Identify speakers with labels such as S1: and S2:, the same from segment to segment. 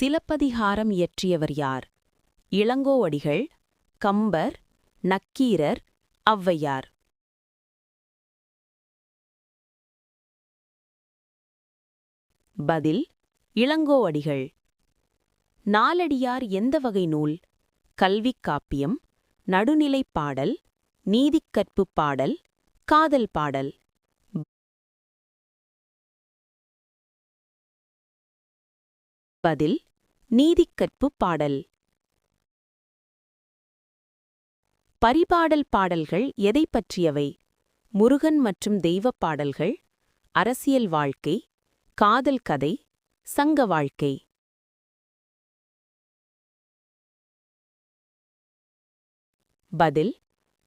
S1: சிலப்பதிகாரம் இயற்றியவர் யார்? இளங்கோவடிகள், கம்பர், நக்கீரர், ஔவையார். பதில் இளங்கோவடிகள். நாலடியார் எந்த வகை நூல்? கல்விக் காப்பியம், நடுநிலைப் பாடல், நீதிக்கற்புப் பாடல், காதல் பாடல். பதில் நீதிக்கற்புப் பாடல். பரிபாடல் பாடல்கள் எதைப் பற்றியவை? முருகன் மற்றும் தெய்வப் பாடல்கள், அரசியல் வாழ்க்கை, காதல் கதை, சங்க வாழ்க்கை. பதில்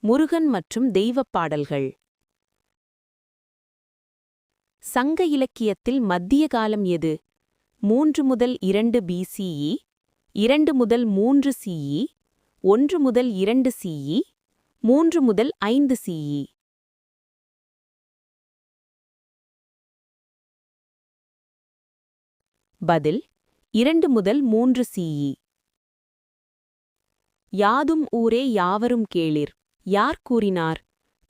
S1: முருகன் மற்றும் தெய்வப் பாடல்கள். சங்க இலக்கியத்தில் மத்திய காலம் எது? 3 முதல் 2 BCE, 2 முதல் 3 CE, 1 முதல் 2 CE, 3 முதல் 5 CE. பதில் 2 முதல் 3 CE. யாதும் ஊரே யாவரும் கேளிர் யார் கூறினார்?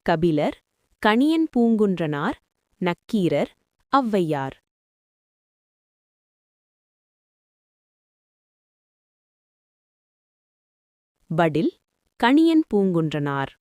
S1: கபிலர், கணியன் பூங்குன்றனார், நக்கீரர், ஔவையார். பதில் கணியன் பூங்குன்றனார்.